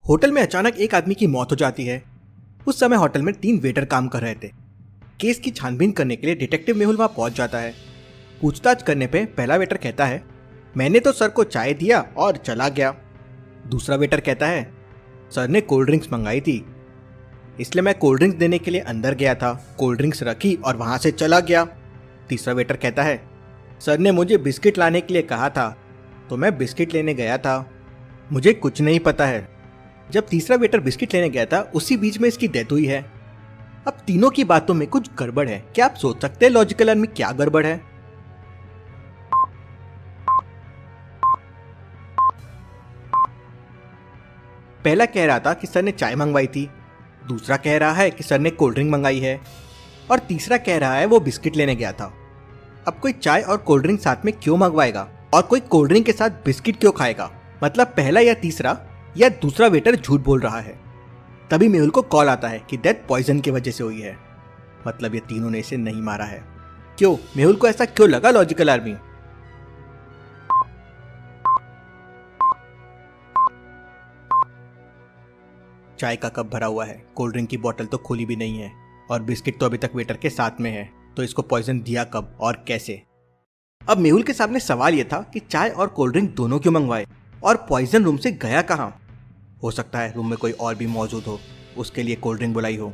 Hotel में अचानक एक आदमी की मौत हो जाती है। उस समय होटल में 3 वेटर काम कर रहे थे। केस की छानबीन करने के लिए डिटेक्टिव मेहुल वहां पहुंच जाता है। पूछताछ करने पे पहला वेटर कहता है, मैंने तो सर को चाय दिया और चला गया। दूसरा वेटर कहता है, सर ने कोल्ड ड्रिंक्स मंगाई थी, इसलिए मैं कोल्ड ड्रिंक्स देने के लिए अंदर गया था, कोल्ड ड्रिंक्स रखी और वहां से चला गया। तीसरा वेटर कहता है, सर ने मुझे बिस्किट लाने के लिए कहा था तो मैं बिस्किट लेने गया था, मुझे कुछ नहीं पता है। जब तीसरा वेटर बिस्किट लेने गया था उसी बीच में इसकी डेथ हुई है। अब तीनों की बातों में कुछ गड़बड़ है। क्या आप सोच सकते हैं लॉजिकल आर्मी क्या गड़बड़ है? पहला कह रहा था कि सर ने चाय मंगवाई थी, दूसरा कह रहा है कि सर ने कोल्ड ड्रिंक मंगाई है और तीसरा कह रहा है वो बिस्किट लेने गया था। अब कोई चाय और कोल्ड ड्रिंक साथ में क्यों मंगवाएगा और कोई कोल्ड ड्रिंक के साथ बिस्किट क्यों खाएगा? मतलब पहला या तीसरा या दूसरा वेटर झूठ बोल रहा है। तभी मेहुल को कॉल आता है कि डेथ पॉइजन की वजह से हुई है। मतलब ये तीनों ने इसे नहीं मारा है। क्यों? मेहुल को ऐसा क्यों लगा लॉजिकल आर्मी? चाय का कप भरा हुआ है, कोल्ड ड्रिंक की बोतल तो खुली भी नहीं है और बिस्किट तो अभी तक वेटर के साथ में है, तो इसको पॉइजन दिया कब और कैसे? अब मेहुल के सामने सवाल यह था कि चाय और कोल्ड ड्रिंक दोनों क्यों मंगवाए और पॉइजन रूम से गया कहां? हो सकता है रूम में कोई और भी मौजूद हो, उसके लिए कोल्ड ड्रिंक बुलाई हो।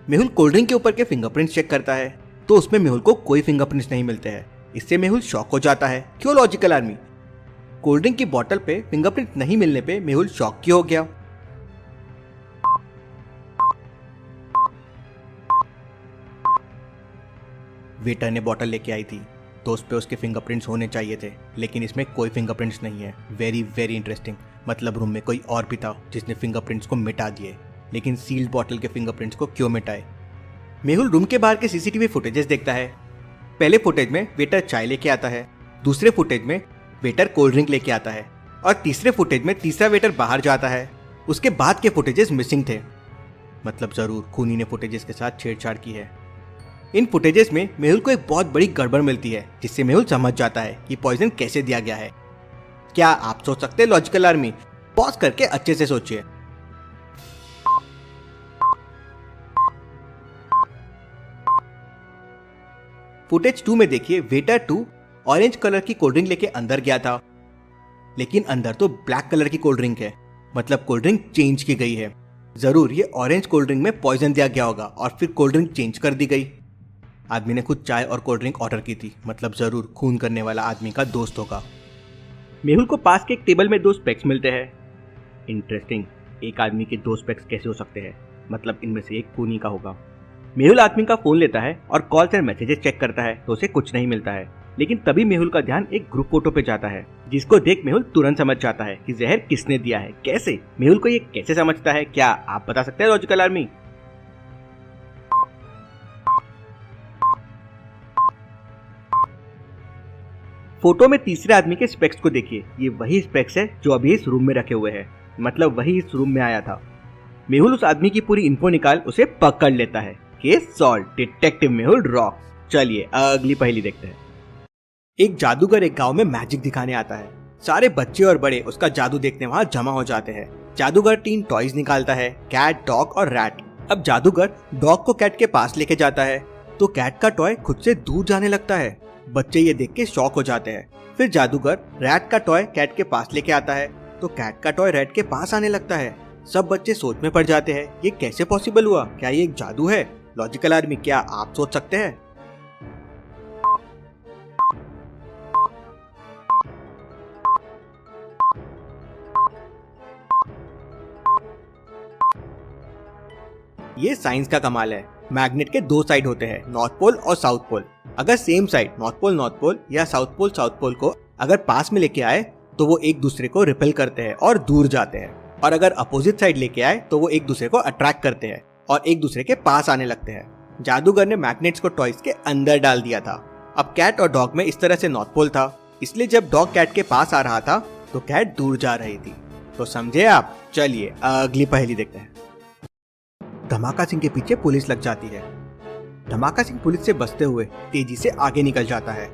मेहुल कोल्ड ड्रिंक के ऊपर के फिंगरप्रिंट्स चेक करता है तो उसमें मेहुल को कोई फिंगरप्रिंट्स नहीं मिलते हैं। इससे मेहुल शॉक हो जाता है। क्यों लॉजिकल आर्मी? कोल्ड ड्रिंक की बोतल पे फिंगरप्रिंट नहीं मिलने पे मेहुल शॉक क्यों हो गया? वेटर ने बोतल लेके आई थी तो उस पे उसके फिंगरप्रिंट्स होने चाहिए थे, लेकिन इसमें कोई फिंगरप्रिंट्स नहीं है। Very very interesting. मतलब रूम में कोई और भी था जिसने फिंगरप्रिंट्स को मिटा दिए, लेकिन सील्ड बॉटल के फिंगरप्रिंट्स को क्यों मिटाए? मेहुल रूम के बाहर के सीसीटीवी फुटेजेस देखता है। पहले फुटेज में वेटर चाय लेके आता है, दूसरे फुटेज में वेटर कोल्ड ड्रिंक लेके आता है और तीसरे फुटेज में तीसरा वेटर बाहर जाता है। उसके बाद के फुटेजेस मिसिंग थे। मतलब जरूर खूनी ने फुटेजेस के साथ छेड़छाड़ की है। इन फुटेजेस में मेहुल को एक बहुत बड़ी गड़बड़ मिलती है, जिससे मेहुल समझ जाता है कि पॉइजन कैसे दिया गया है। क्या आप सोच सकते हैं लॉजिकल आर्मी? पॉज करके अच्छे से सोचिए। फुटेज 2 में देखिए, वेटर 2 ऑरेंज कलर की कोल्ड ड्रिंक लेके अंदर गया था, लेकिन अंदर तो ब्लैक कलर की कोल्ड ड्रिंक है। मतलब कोल्ड ड्रिंक चेंज की गई है। जरूर ये ऑरेंज कोल्ड ड्रिंक में पॉइजन दिया गया होगा और फिर कोल्ड ड्रिंक चेंज कर दी गई। आदमी ने खुद चाय और कोल्ड ड्रिंक ऑर्डर की थी, मतलब जरूर खून करने वाला आदमी का दोस्त होगा। मेहुल को पास के एक टेबल में 2 स्पेक्स मिलते हैं। इंटरेस्टिंग, एक आदमी के 2 स्पेक्स कैसे हो सकते हैं? मतलब इनमें से एक खूनी का होगा। मेहुल आदमी का फोन लेता है और कॉल्स एंड मैसेजेस चेक करता है तो उसे कुछ नहीं मिलता है। लेकिन तभी मेहुल का ध्यान एक ग्रुप फोटो पे जाता है, जिसको देख मेहुल तुरंत समझ जाता है कि जहर किसने दिया है। कैसे? मेहुल को ये कैसे समझता है? क्या आप बता सकते हैं लॉजिकल आर्मी? फोटो में तीसरे आदमी के स्पेक्स को देखिए। ये वही स्पेक्स है जो अभी इस रूम में रखे हुए हैं। मतलब वही इस रूम में आया था। मेहुल उस आदमी की पूरी इन्फो निकाल उसे पकड़ लेता है। Case solve, detective Mehul rocks. चलिए अगली पहेली देखते हैं। एक जादूगर एक गांव में मैजिक दिखाने आता है। सारे बच्चे और बड़े उसका जादू देखने वहां जमा हो जाते हैं। जादूगर 3 टॉयज निकालता है, कैट, डॉग और रैट। अब जादूगर डॉग को कैट के पास लेके जाता है तो कैट का टॉय खुद से दूर जाने लगता है। बच्चे ये देख के शॉक हो जाते हैं। फिर जादूगर रैट का टॉय कैट के पास लेके आता है तो कैट का टॉय रैट के पास आने लगता है। सब बच्चे सोच में पड़ जाते हैं, ये कैसे पॉसिबल हुआ? क्या ये एक जादू है? लॉजिकल आर्मी, क्या आप सोच सकते हैं? ये साइंस का कमाल है। मैग्नेट के 2 साइड होते हैं, नॉर्थ पोल और साउथ पोल। अगर सेम साइड नॉर्थ पोल या साउथ पोल को अगर पास में लेके आए तो वो एक दूसरे को रिपेल करते हैं और दूर जाते हैं, और अगर अपोजिट साइड लेके आए तो वो एक दूसरे को अट्रैक्ट करते हैं और एक दूसरे के पास आने लगते हैं। जादूगर ने मैग्नेट्स को टॉयज के अंदर डाल दिया था। अब कैट और डॉग में इस तरह से नॉर्थ पोल था, इसलिए जब डॉग कैट के पास आ रहा था तो कैट दूर जा रही थी। तो समझे आप? चलिए अगली पहेली देखते हैं। धमाका सिंह के पीछे पुलिस लग जाती है। धमाका सिंह पुलिस से बचते हुए तेजी से आगे निकल जाता है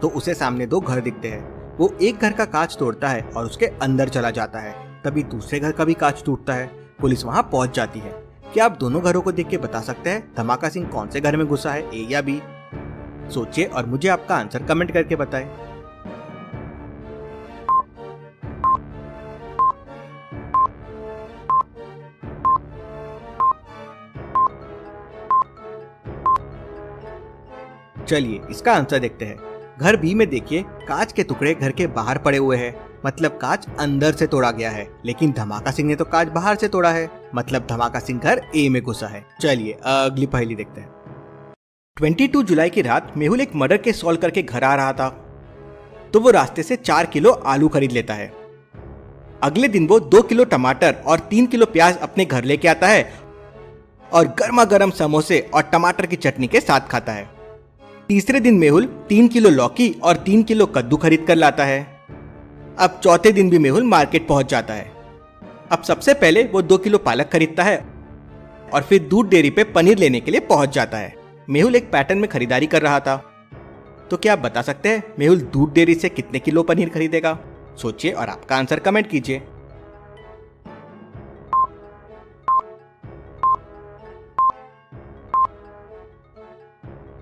तो उसे सामने 2 घर दिखते हैं। वो एक घर का कांच तोड़ता है और उसके अंदर चला जाता है। तभी दूसरे घर का भी कांच टूटता है। पुलिस वहां पहुंच जाती है। क्या आप दोनों घरों को देख के बता सकते हैं धमाका सिंह कौन से घर में घुसा है, ए या बी? सोचिए और मुझे आपका आंसर कमेंट करके बताएं। चलिए इसका आंसर देखते हैं। घर बी में देखिए, कांच के टुकड़े घर के बाहर पड़े हुए हैं, मतलब कांच अंदर से तोड़ा गया है। लेकिन धमाका सिंह ने तो कांच बाहर से तोड़ा है, मतलब धमाका सिंह घर ए में घुसा है। चलिए अगली पहेली देखते हैं। 22 जुलाई की रात मेहुल एक मर्डर केस सॉल्व करके घर आ रहा था, तो वो रास्ते से 4 किलो आलू खरीद लेता है। अगले दिन वो 2 किलो टमाटर और 3 किलो प्याज अपने घर लेके आता है और गर्मा गर्म समोसे और टमाटर की चटनी के साथ खाता है। तीसरे दिन मेहुल 3 किलो लौकी और 3 किलो कद्दू खरीद कर लाता है। अब चौथे दिन भी मेहुल मार्केट पहुंच जाता है। अब सबसे पहले वो 2 किलो पालक खरीदता है और फिर दूध डेयरी पे पनीर लेने के लिए पहुंच जाता है। मेहुल एक पैटर्न में खरीदारी कर रहा था, तो क्या आप बता सकते हैं मेहुल दूध डेयरी से कितने किलो पनीर खरीदेगा? सोचिए और आपका आंसर कमेंट कीजिए।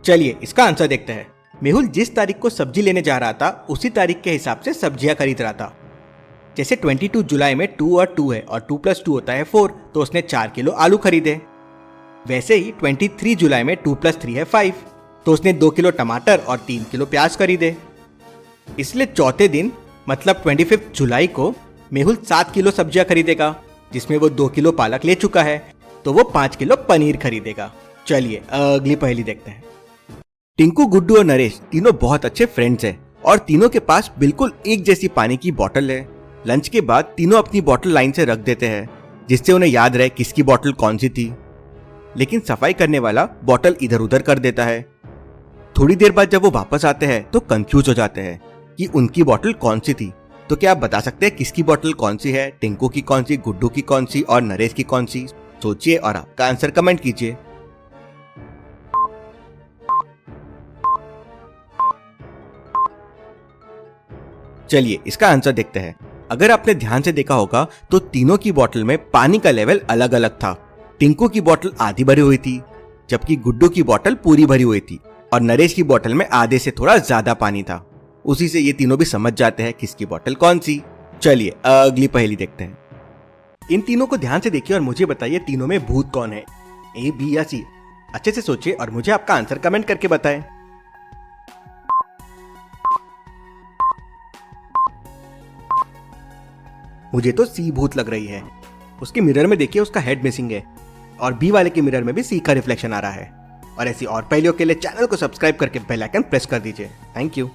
चलिए इसका आंसर देखते हैं। मेहुल जिस तारीख को सब्जी लेने जा रहा था उसी तारीख के हिसाब से सब्जियां खरीद रहा था। जैसे 22 जुलाई में 2 और 2 है और 2 + 2 होता है 4, तो उसने 4 किलो आलू खरीदे। वैसे ही 23 जुलाई में 2 + 3 है 5, तो उसने 2 किलो टमाटर और 3 किलो प्याज खरीदे। इसलिए चौथे दिन मतलब 25 जुलाई को मेहुल 7 किलो सब्जियां खरीदेगा, जिसमें वो 2 किलो पालक ले चुका है, तो वो 5 किलो पनीर खरीदेगा। चलिए अगली पहेली देखते हैं। टिंकू, गुड्डू और नरेश तीनों बहुत अच्छे फ्रेंड्स हैं और तीनों के पास बिल्कुल एक जैसी पानी की बोतल है। लंच के बाद तीनों अपनी बोतल लाइन से रख देते हैं, जिससे उन्हें याद रहे किसकी बोतल कौन सी थी। लेकिन सफाई करने वाला बोतल इधर उधर कर देता है। थोड़ी देर बाद जब वो वापस आते हैं तो कंफ्यूज हो जाते हैं कि उनकी बोतल कौन सी थी। तो क्या आप बता सकते हैं किसकी बोतल कौन सी है? टिंकू की कौन सी, गुड्डू की कौन सी और नरेश की कौन सी? सोचिए और आपका आंसर कमेंट कीजिए। चलिए इसका आंसर देखते हैं। अगर आपने ध्यान से देखा होगा तो तीनों की बोतल में पानी का लेवल अलग अलग था। टिंकू की बोतल आधी भरी हुई थी, जबकि गुड्डू की बोतल पूरी भरी हुई थी और नरेश की बोतल में आधे से थोड़ा ज्यादा पानी था। उसी से ये तीनों भी समझ जाते हैं किसकी बोतल कौन सी। चलिए अगली पहेली देखते हैं। इन तीनों को ध्यान से देखिए और मुझे बताइए तीनों में भूत कौन है, ए, बी या सी? अच्छे से सोचिए और मुझे आपका आंसर कमेंट करके बताएं। मुझे तो सी भूत लग रही है। उसके मिरर में देखिए उसका हेड मिसिंग है और बी वाले के मिरर में भी सी का रिफ्लेक्शन आ रहा है। और ऐसी और पहेलियों के लिए चैनल को सब्सक्राइब करके बेल आइकन प्रेस कर दीजिए। Thank you.